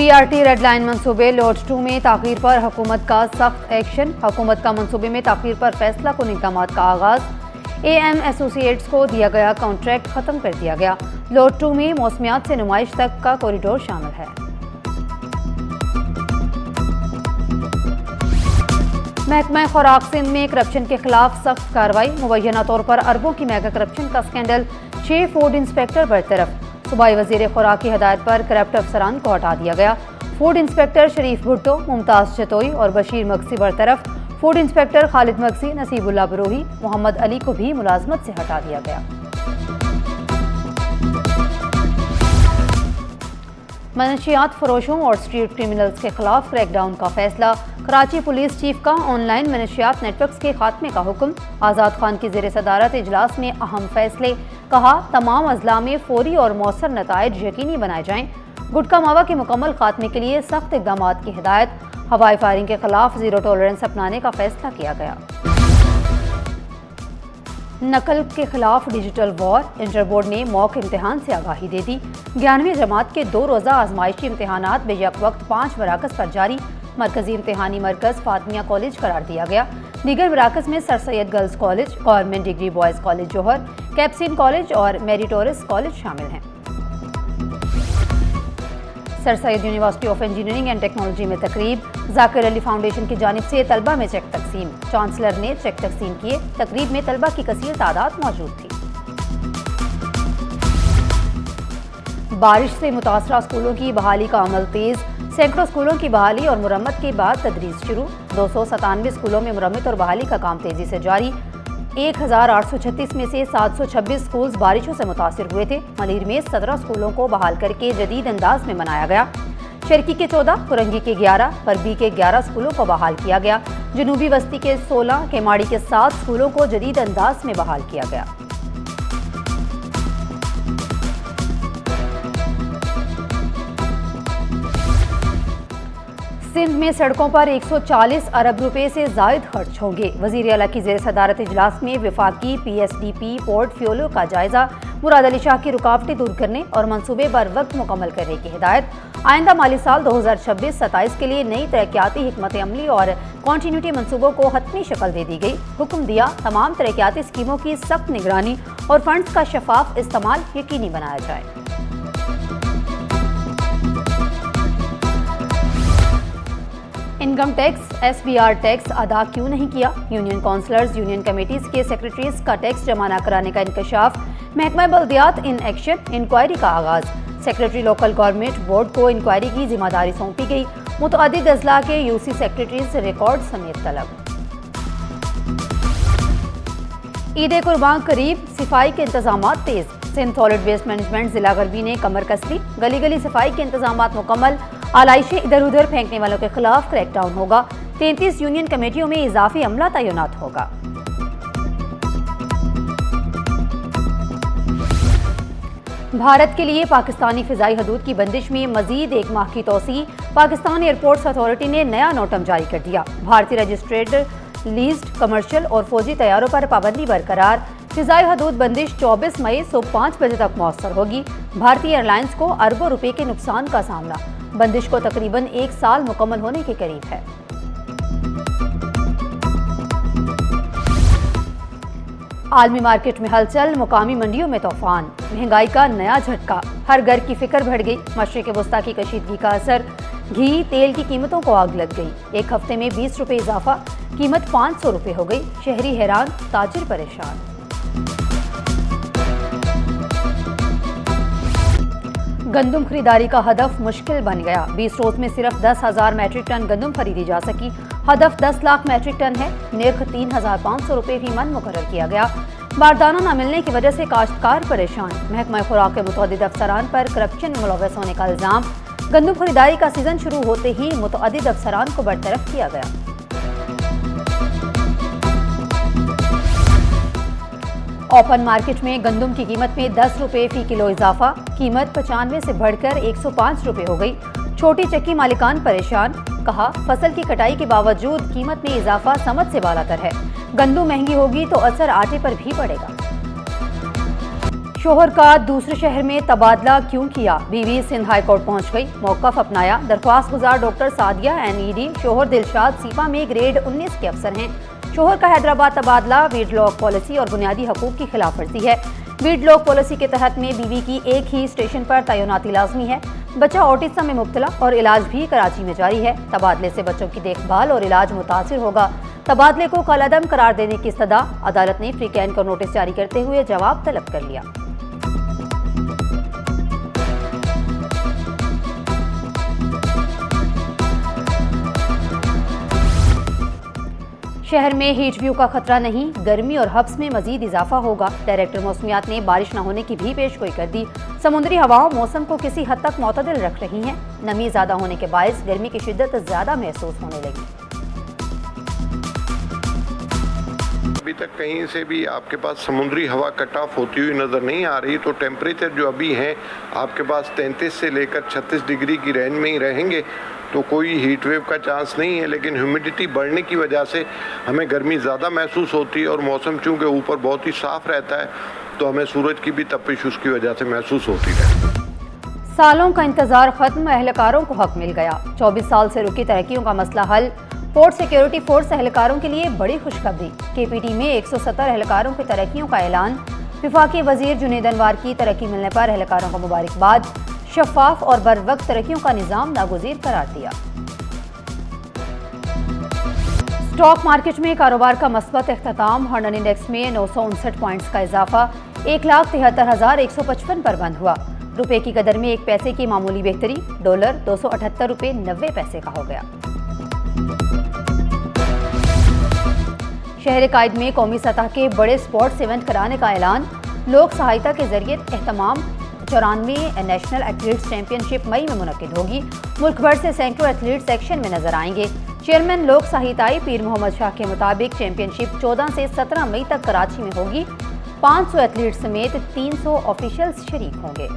BRT red line मंसूबे load 2 में ताखीर पर हुकूमत का सख्त एक्शन। हुकूमत का मंसूबे में ताखीर पर फैसला कुन इक़दाम का आगाज। AM एसोसिएट्स को दिया गया कॉन्ट्रैक्ट खत्म कर दिया गया। लोड 2 में मौसमियात से नुमाइश तक का कॉरिडोर शामिल है। महकमा खुराक सिंध में करप्शन के खिलाफ सख्त कार्रवाई। मुबैना तौर पर अरबों की मेगा करप्शन का स्कैंडल, 6 फूड इंस्पेक्टर बरतरफ। सूबाई वजीर खुराक की हदायत पर करप्ट अफसरान को हटा दिया गया। फूड इंस्पेक्टर शरीफ भुट्टो, मुमताज चतोई और बशीर मगसी बरतरफ। फूड इंस्पेक्टर खालिद मगसी, नसीबुल्ला बरोही, मोहम्मद अली को भी मुलाजमत से हटा दिया गया। मनशियात फरोशों और स्ट्रीट क्रिमिनल्स के खिलाफ क्रैकडाउन का फैसला। कराची पुलिस चीफ का ऑनलाइन मनशियात नेटवर्क्स के खात्मे का हुक्म। आज़ाद खान की ज़ेर सदारत इजलास में अहम फैसले। कहा, तमाम अजला में फौरी और मौसर नताइज यकीनी बनाए जाएं। गुटखा मावा के मुकम्मल खात्मे के लिए सख्त इक़दाम की हिदायत। हवाई फायरिंग के खिलाफ जीरो टॉलरेंस अपनाने का फैसला किया गया। नकल के खिलाफ डिजिटल वॉर। इंटर बोर्ड ने मॉक इम्तिहान से आगाही दे दी। 11वीं जमात के 2 रोज़ा आजमाइशी इम्तिहानात बेयक वक्त 5 मराकज़ पर जारी। मरकजी इम्तिहानी मरकज़ फातिमिया कॉलेज करार दिया गया। दीगर मराकज़ में sir Syed girls college, government degree boys college Jauhar, कैप्सिन कॉलेज और मेरिटोरियस कॉलेज शामिल हैं। Sir Syed university of engineering and technology में तकरीब। जाकिर अली फाउंडेशन की जानिब से तलबा में चेक तकसीम। चांसलर ने चेक तकसीम किए। तकरीब में तलबा की कसीर तादाद मौजूद थी। बारिश से मुतासरा स्कूलों की बहाली का अमल तेज। सैकड़ों स्कूलों की बहाली और मुरम्मत के बाद तदरीस शुरू। 297 स्कूलों में मुरम्मत और बहाली का काम तेजी से जारी। 1836 में से 726 स्कूल बारिशों से मुतासिर हुए थे। मलीर में 17 स्कूलों को बहाल करके जदीद अंदाज में मनाया गया। शर्की के 14, कुरंगी के 11, परबी के 11 स्कूलों को बहाल किया गया। जनूबी बस्ती के 16, केमाड़ी के 7 स्कूलों को जदीद अंदाज में बहाल किया गया। सिंध में सड़कों पर 140 अरब रुपए से जायद खर्च होंगे। वजीर आला की ज़ेर सदारत इजलास में वफाकी PSDP पोर्टफोलियो का जायजा। मुराद अली शाह की रुकावटें दूर करने और मंसूबे बर वक्त मुकम्मल करने की हिदायत। आइंदा माली साल 2026-27 के लिए नई तरक्याती हिकमत अमली और कॉन्टीन्यूटी मंसूबों को हतमी शक्ल दे दी गई। हुक्म दिया, तमाम तरक्याती स्कीमों की सख्त निगरानी और फंड्स का शफाफ इस्तेमाल यकीनी बनाया जाए। इनकम टैक्स SBR टैक्स अदा क्यों नहीं किया। यूनियन काउंसलर्स, यूनियन कमेटीज के सेक्रेटरीज का टैक्स जमा न कराने का इंकशाफ। महकमा बल्दियात इन एक्शन, इंक्वायरी का आगाज। सेक्रेटरी लोकल गवर्नमेंट बोर्ड को इंक्वायरी की जिम्मेदारी सौंपी गई। मुतअद्दिद अजला के UC सेक्रेटरीज रिकॉर्ड समेत तलब। ईद कुर्बान करीब, सफाई के इंतजाम तेज। सिंध सॉलिड वेस्ट मैनेजमेंट जिला गरबी ने कमर कस ली। गली गली सफाई के इंतजाम मुकम्मल। आलाइशें इधर उधर फेंकने वालों के खिलाफ क्रैकडाउन होगा। 33 यूनियन कमेटियों में इजाफी अमला तैनात होगा। भारत के लिए पाकिस्तानी फिजाई हदूद की बंदिश में मजीद 1 माह की तोसी। पाकिस्तान एयरपोर्ट्स अथॉरिटी ने नया नोटम जारी कर दिया। भारतीय रजिस्ट्रेड, लीज्ड, कमर्शियल और फौजी तैयारों पर पाबंदी बरकरार। फिजाई हदूद बंदिश 24 मई सुबह 5 बजे तक मौसर होगी। भारतीय एयरलाइंस को अरबों रुपए के नुकसान का सामना। बंदिश को तकरीबन 1 साल मुकम्मल होने के करीब है। आलमी मार्केट में हलचल, मुकामी मंडियों में तूफान। महंगाई का नया झटका, हर घर की फिक्र बढ़ गई। मशरिक वस्ता की कशीदगी का असर। घी, तेल की कीमतों को आग लग गई। एक हफ्ते में 20 रुपए इजाफा, कीमत 500 रुपए हो गई। शहरी हैरान, ताजिर परेशान। गंदम खरीदारी का हदफ मुश्किल बन गया। 20 रोज में सिर्फ 10,000 मैट्रिक टन गंदम खरीदी जा सकी। हदफ 10 लाख मैट्रिक टन है। निर्ख 3,500 रुपए भी मन मुकर्रर किया गया। बारदाना न मिलने की वजह से काश्तकार परेशान। महकमा खुराक के मुतअद्दिद अफसरान पर करप्शन में मुलव्वस होने का इल्जाम। गंदम खरीदारी का सीजन शुरू होते ही मुतअद्दिद अफसरान को बरतरफ किया गया। ओपन मार्केट में गंदम की कीमत में 10 रुपए फी किलो इजाफा। कीमत 95 से बढ़कर 105 रुपए हो गई। छोटी चक्की मालिकान परेशान। कहा, फसल की कटाई के बावजूद कीमत में इजाफा समझ से बालातर है। गंदम महंगी होगी तो असर आटे पर भी पड़ेगा। शोहर का दूसरे शहर में तबादला क्यों किया? बीवी सिंध हाई कोर्ट पहुंच गई, मौकफ अपनाया। दरख्वास्त गुजार डॉक्टर सादिया NED, शोहर दिलशाद सीपा में ग्रेड 19 के अफसर हैं। शोहर का हैदराबाद तबादला वीडलॉक पॉलिसी और बुनियादी हकूक की खिलाफ वर्जी है। वीडलॉक पॉलिसी के तहत में बीवी की एक ही स्टेशन पर तैनाती लाजमी है। बच्चा ऑटिज्म में मुब्तला और इलाज भी कराची में जारी है। तबादले से बच्चों की देखभाल और इलाज मुतासिर होगा। तबादले को कलअदम करार देने की सदा अदालत ने फ्रीकैन को नोटिस जारी करते हुए जवाब तलब कर लिया। शहर में हीट व्यू का खतरा नहीं, गर्मी और हब्स में मजीद इजाफा होगा। डायरेक्टर मौसमियात ने बारिश न होने की भी पेशगोई कर दी। समुद्री हवाओं मौसम को किसी हद तक मुतदिल रख रही हैं। नमी ज्यादा होने के बायस गर्मी की शिद्दत ज्यादा महसूस होने लगी। अभी तक कहीं से भी आपके पास समुद्री हवा कट ऑफ होती हुई नज़र नहीं आ रही, तो टेम्परेचर जो अभी हैं आपके पास 33 से लेकर 36 डिग्री की रेंज में ही रहेंगे, तो कोई हीट वेव का चांस नहीं है। लेकिन ह्यूमिडिटी बढ़ने की वजह से हमें गर्मी ज़्यादा महसूस होती है और मौसम चूँकि ऊपर बहुत ही साफ़ रहता है तो हमें सूरज की भी तपिश उसकी वजह से महसूस होती है। सालों का इंतजार खत्म, एहलकारों को हक मिल गया। 24 साल से रुकी तरक्कियों का मसला हल। पोर्ट सिक्योरिटी फोर्स एहलकारों के लिए बड़ी खुशखबरी। KPT में 170 एहलकारों की तरक्कियों का ऐलान। विफाकी वजीर जुनैद अनवर की तरक्की मिलने पर एहलकारों को मुबारकबाद। शफाफ और बर वक्त तरक्कियों का निज़ाम नागुज़ीर करार दिया। स्टॉक मार्केट में कारोबार का मस्बत इख्तिताम। हॉर्नर इंडेक्स में 959 पॉइंट्स का इजाफा 1,73,155 पर बंद हुआ। रुपए की कदर में 1 पैसे की मामूली बेहतरी। डॉलर 278 रुपये 90 पैसे का हो गया। शहर कायद में कौमी सतह के बड़े स्पोर्ट्स इवेंट कराने का ऐलान। लोक सहायता के जरिए एहतमाम 94 नेशनल एथलीट्स चैंपियनशिप मई में मुनक्किद होगी। मुल्क भर से सैकड़ों एथलीट्स एक्शन में नजर आएंगे। चेयरमैन लोक सहायताई पीर मोहम्मद शाह के मुताबिक चैंपियनशिप 14 से 17 मई तक कराची में होगी। 500 एथलीट समेत 300 ऑफिशियल्स शरीक होंगे।